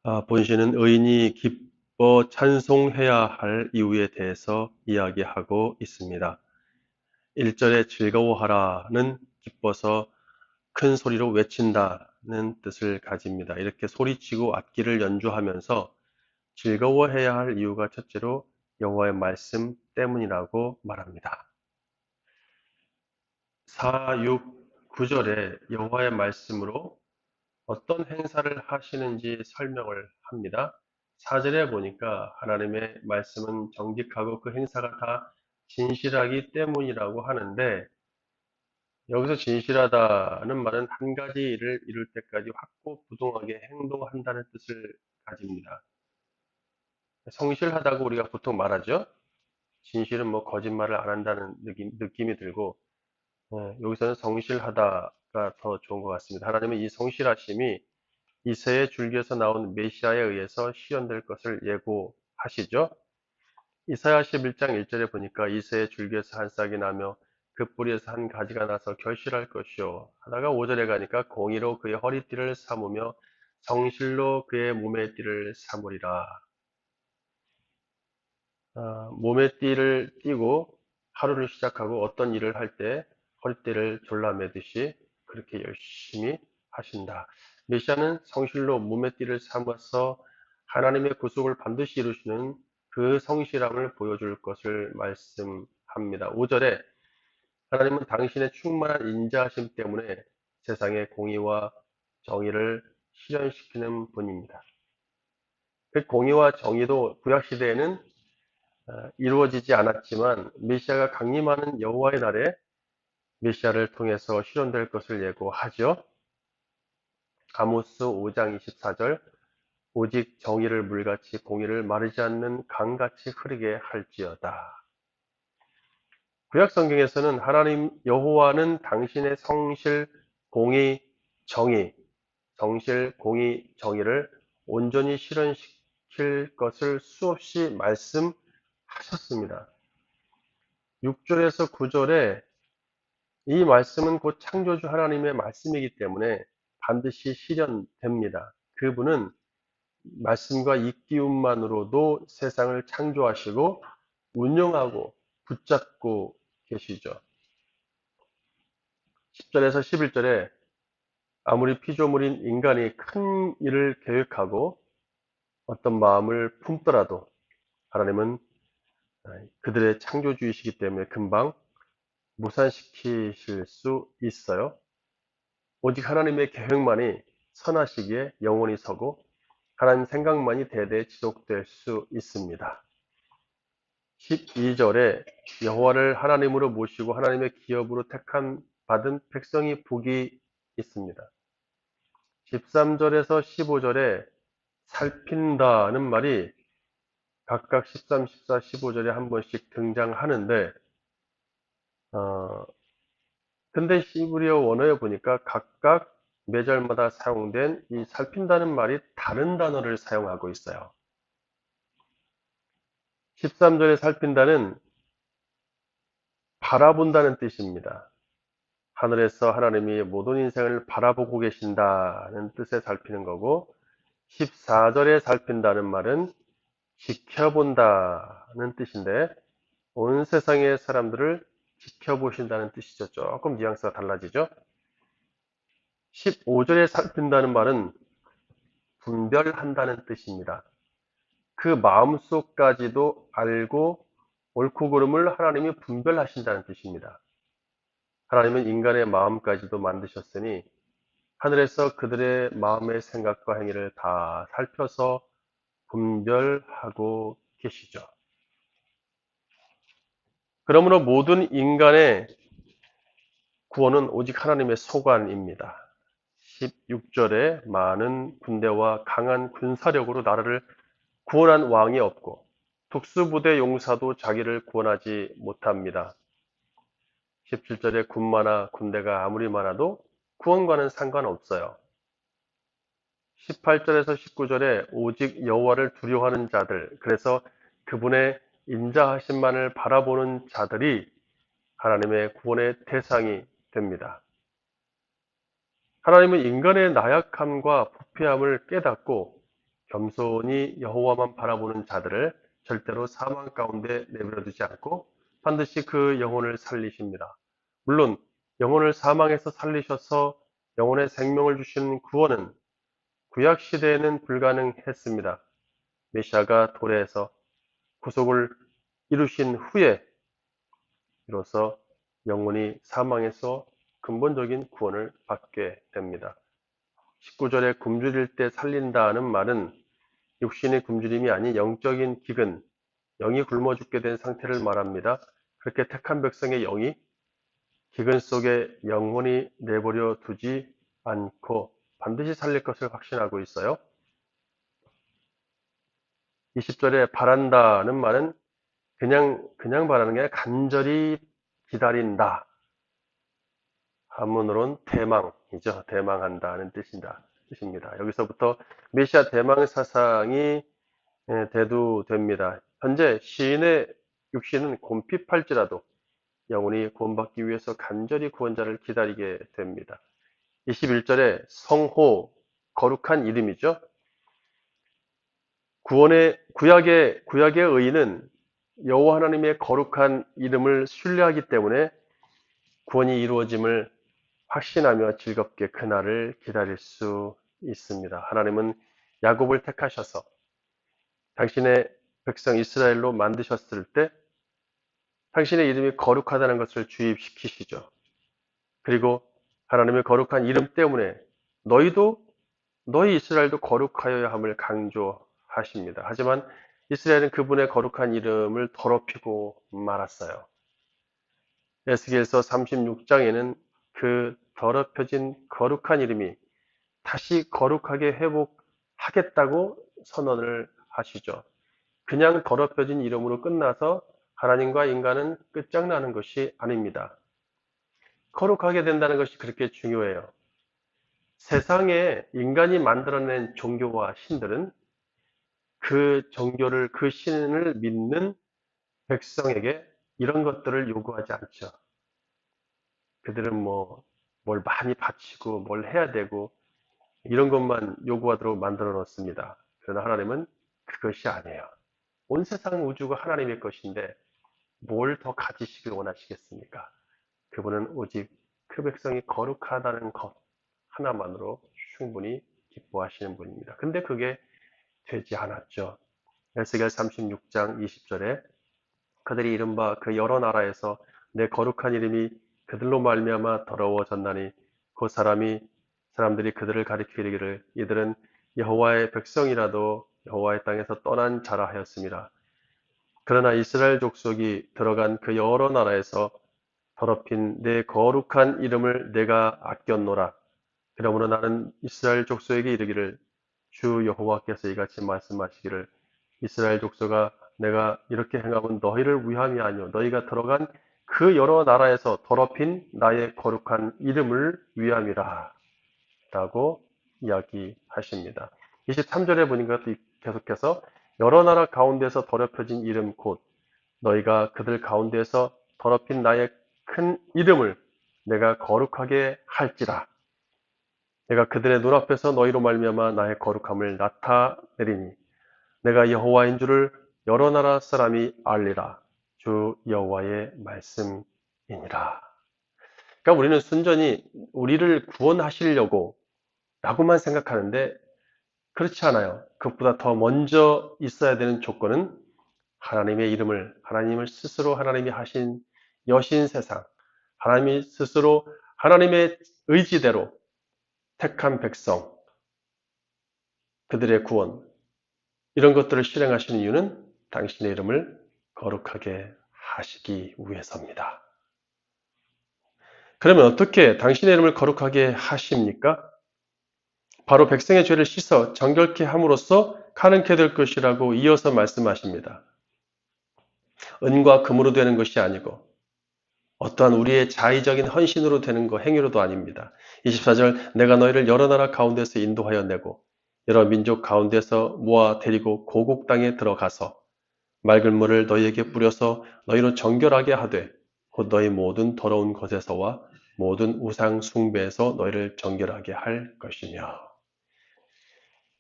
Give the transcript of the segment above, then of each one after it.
본시는 의인이 기뻐 찬송해야 할 이유에 대해서 이야기하고 있습니다. 1절에 즐거워하라는 기뻐서 큰 소리로 외친다는 뜻을 가집니다. 이렇게 소리치고 악기를 연주하면서 즐거워해야 할 이유가 첫째로 여호와의 말씀 때문이라고 말합니다. 4, 6, 9절에 여호와의 말씀으로 어떤 행사를 하시는지 설명을 합니다. 4절에 보니까 하나님의 말씀은 정직하고 그 행사가 다 진실하기 때문이라고 하는데, 여기서 진실하다는 말은 한 가지 일을 이룰 때까지 확고부동하게 행동한다는 뜻을 가집니다. 성실하다고 우리가 보통 말하죠. 진실은 뭐 거짓말을 안 한다는 느낌이 들고, 여기서는 성실하다가 더 좋은 것 같습니다. 하나님은 이 성실하심이 이새의 줄기에서 나온 메시아에 의해서 실현될 것을 예고하시죠. 이사야 11장 1절에 보니까 이새의 줄기에서 한 싹이 나며 그 뿌리에서 한 가지가 나서 결실할 것이요. 하다가 5절에 가니까 공의로 그의 허리띠를 삼으며 성실로 그의 몸의 띠를 삼으리라. 몸의 띠를 띠고 하루를 시작하고 어떤 일을 할 때 허리띠를 졸라매듯이 그렇게 열심히 하신다. 메시아는 성실로 몸의 띠를 삼아서 하나님의 구속을 반드시 이루시는 그 성실함을 보여줄 것을 말씀합니다. 5절에 하나님은 당신의 충만한 인자하심 때문에 세상의 공의와 정의를 실현시키는 분입니다. 그 공의와 정의도 구약시대에는 이루어지지 않았지만 메시아가 강림하는 여호와의 날에 메시아를 통해서 실현될 것을 예고하죠. 아모스 5장 24절 오직 정의를 물같이 공의를 마르지 않는 강같이 흐르게 할지어다. 구약 성경에서는 하나님 여호와는 당신의 성실, 공의, 정의, 성실, 공의, 정의를 온전히 실현시킬 것을 수없이 말씀하셨습니다. 6절에서 9절에 이 말씀은 곧 창조주 하나님의 말씀이기 때문에 반드시 실현됩니다. 그분은 말씀과 입기움만으로도 세상을 창조하시고 운영하고 붙잡고 계시죠. 10절에서 11절에 아무리 피조물인 인간이 큰 일을 계획하고 어떤 마음을 품더라도 하나님은 그들의 창조주이시기 때문에 금방 무산시키실 수 있어요. 오직 하나님의 계획만이 선하시기에 영원히 서고 하나님 생각만이 대대 지속될 수 있습니다. 12절에 여호와를 하나님으로 모시고 하나님의 기업으로 받은 백성이 복이 있습니다. 13절에서 15절에 살핀다는 말이 각각 13, 14, 15절에 한 번씩 등장하는데, 근데 히브리어 원어에 보니까 각각 매절마다 사용된 이 살핀다는 말이 다른 단어를 사용하고 있어요. 13절에 살핀다는 바라본다는 뜻입니다. 하늘에서 하나님이 모든 인생을 바라보고 계신다는 뜻에 살피는 거고, 14절에 살핀다는 말은 지켜본다는 뜻인데, 온 세상의 사람들을 지켜보신다는 뜻이죠. 조금 뉘앙스가 달라지죠. 15절에 살핀다는 말은 분별한다는 뜻입니다. 그 마음속까지도 알고 옳고 그름을 하나님이 분별하신다는 뜻입니다. 하나님은 인간의 마음까지도 만드셨으니 하늘에서 그들의 마음의 생각과 행위를 다 살펴서 분별하고 계시죠. 그러므로 모든 인간의 구원은 오직 하나님의 소관입니다. 16절에 많은 군대와 강한 군사력으로 나라를 구원한 왕이 없고 특수부대 용사도 자기를 구원하지 못합니다. 17절에 군마나 군대가 아무리 많아도 구원과는 상관없어요. 18절에서 19절에 오직 여호와를 두려워하는 자들, 그래서 그분의 인자하심만을 바라보는 자들이 하나님의 구원의 대상이 됩니다. 하나님은 인간의 나약함과 부패함을 깨닫고 겸손히 여호와만 바라보는 자들을 절대로 사망 가운데 내버려 두지 않고 반드시 그 영혼을 살리십니다. 물론 영혼을 사망에서 살리셔서 영혼의 생명을 주시는 구원은 구약 시대에는 불가능했습니다. 메시아가 도래해서 구속을 이루신 후에 비로소 영혼이 사망에서 근본적인 구원을 받게 됩니다. 19절에 굶주릴 때 살린다는 말은 육신의 굶주림이 아닌 영적인 기근, 영이 굶어 죽게 된 상태를 말합니다. 그렇게 택한 백성의 영이 기근 속에 영혼이 내버려 두지 않고 반드시 살릴 것을 확신하고 있어요. 20절에 바란다는 말은 그냥 바라는 게 아니라 간절히 기다린다. 한문으로는 대망이죠. 대망한다는 뜻입니다. 여기서부터 메시아 대망 사상이 대두됩니다. 현재 시인의 육신은 곰핍할지라도 영혼이 구원받기 위해서 간절히 구원자를 기다리게 됩니다. 21절에 성호, 거룩한 이름이죠. 구약의 의인은 여호와 하나님의 거룩한 이름을 신뢰하기 때문에 구원이 이루어짐을 확신하며 즐겁게 그날을 기다릴 수 있습니다. 하나님은 야곱을 택하셔서 당신의 백성 이스라엘로 만드셨을 때 당신의 이름이 거룩하다는 것을 주입시키시죠. 그리고 하나님의 거룩한 이름 때문에 너희 이스라엘도 거룩하여야 함을 강조하십니다. 하지만 이스라엘은 그분의 거룩한 이름을 더럽히고 말았어요. 에스겔서 36장에는 그 더럽혀진 거룩한 이름이 다시 거룩하게 회복하겠다고 선언을 하시죠. 그냥 더럽혀진 이름으로 끝나서 하나님과 인간은 끝장나는 것이 아닙니다. 거룩하게 된다는 것이 그렇게 중요해요. 세상에 인간이 만들어낸 종교와 신들은 그 종교를, 그 신을 믿는 백성에게 이런 것들을 요구하지 않죠. 그들은 뭘 많이 바치고 뭘 해야 되고 이런 것만 요구하도록 만들어 놓습니다. 그러나 하나님은 그것이 아니에요. 온 세상 우주가 하나님의 것인데 뭘 더 가지시길 원하시겠습니까? 그분은 오직 그 백성이 거룩하다는 것 하나만으로 충분히 기뻐하시는 분입니다. 근데 그게 되지 않았죠. 에스겔 36장 20절에 그들이 이른바 그 여러 나라에서 내 거룩한 이름이 그들로 말미암아 더러워졌나니 그 사람들이 그들을 가리켜 이르기를 이들은 여호와의 백성이라도 여호와의 땅에서 떠난 자라 하였습니다. 그러나 이스라엘 족속이 들어간 그 여러 나라에서 더럽힌 내 거룩한 이름을 내가 아꼈노라. 그러므로 나는 이스라엘 족속에게 이르기를 주 여호와께서 이같이 말씀하시기를 이스라엘 족속아 내가 이렇게 행함은 너희를 위함이 아니오 너희가 들어간 그 여러 나라에서 더럽힌 나의 거룩한 이름을 위함이라 라고 이야기하십니다. 23절에 보니까 또 계속해서 여러 나라 가운데서 더럽혀진 이름 곧 너희가 그들 가운데서 더럽힌 나의 큰 이름을 내가 거룩하게 할지라 내가 그들의 눈앞에서 너희로 말미암아 나의 거룩함을 나타내리니 내가 여호와인 줄을 여러 나라 사람이 알리라. 주 여호와의 말씀이니라. 그러니까 우리는 순전히 우리를 구원하시려고 라고만 생각하는데 그렇지 않아요. 그것보다 더 먼저 있어야 되는 조건은 하나님을 스스로 하나님이 하신 여신 세상, 하나님이 스스로 하나님의 의지대로 택한 백성, 그들의 구원, 이런 것들을 실행하시는 이유는 당신의 이름을 거룩하게 하시기 위해서입니다. 그러면 어떻게 당신의 이름을 거룩하게 하십니까? 바로 백성의 죄를 씻어 정결케 함으로써 가능케 될 것이라고 이어서 말씀하십니다. 은과 금으로 되는 것이 아니고 어떠한 우리의 자의적인 헌신으로 되는 거 행위로도 아닙니다. 24절 내가 너희를 여러 나라 가운데서 인도하여 내고 여러 민족 가운데서 모아 데리고 고국 땅에 들어가서 맑은 물을 너희에게 뿌려서 너희로 정결하게 하되 곧 너희 모든 더러운 것에서와 모든 우상 숭배에서 너희를 정결하게 할 것이며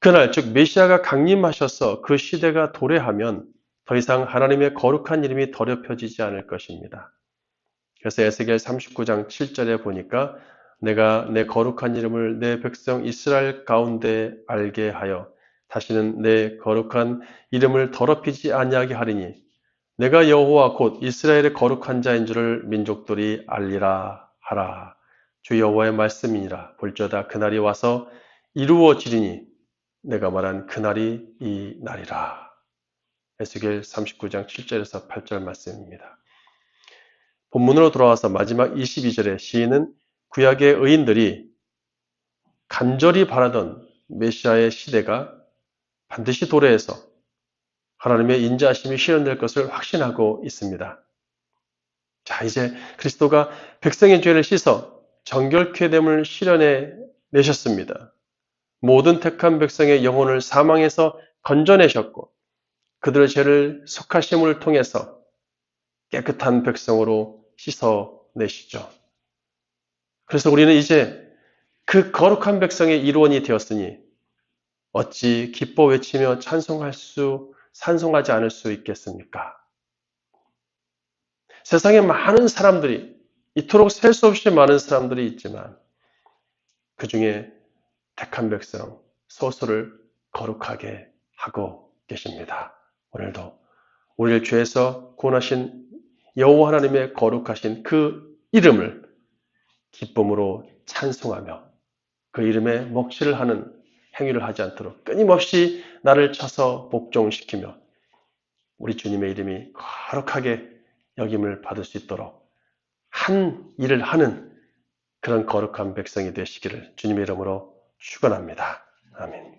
그날 즉 메시아가 강림하셔서 그 시대가 도래하면 더 이상 하나님의 거룩한 이름이 더럽혀지지 않을 것입니다. 그래서 에스겔 39장 7절에 보니까 내가 내 거룩한 이름을 내 백성 이스라엘 가운데 알게 하여 다시는 내 거룩한 이름을 더럽히지 아니하게 하리니 내가 여호와 곧 이스라엘의 거룩한 자인 줄을 민족들이 알리라 하라. 주 여호와의 말씀이니라. 볼지어다 그날이 와서 이루어지리니 내가 말한 그날이 이 날이라. 에스겔 39장 7절에서 8절 말씀입니다. 본문으로 돌아와서 마지막 22절에 시인은 구약의 의인들이 간절히 바라던 메시아의 시대가 반드시 도래해서 하나님의 인자하심이 실현될 것을 확신하고 있습니다. 자, 이제 그리스도가 백성의 죄를 씻어 정결케 됨을 실현해 내셨습니다. 모든 택한 백성의 영혼을 사망에서 건져내셨고 그들의 죄를 속하심을 통해서 깨끗한 백성으로 씻어내시죠. 그래서 우리는 이제 그 거룩한 백성의 일원이 되었으니 어찌 기뻐 외치며 찬송하지 않을 수 있겠습니까? 세상에 많은 사람들이, 이토록 셀 수 없이 많은 사람들이 있지만 그 중에 택한 백성, 소수를 거룩하게 하고 계십니다. 오늘도 우리를 죄에서 구원하신 여호와 하나님의 거룩하신 그 이름을 기쁨으로 찬송하며 그 이름에 먹칠을 하는 행위를 하지 않도록 끊임없이 나를 쳐서 복종시키며 우리 주님의 이름이 거룩하게 여김을 받을 수 있도록 한 일을 하는 그런 거룩한 백성이 되시기를 주님의 이름으로 축원합니다. 아멘.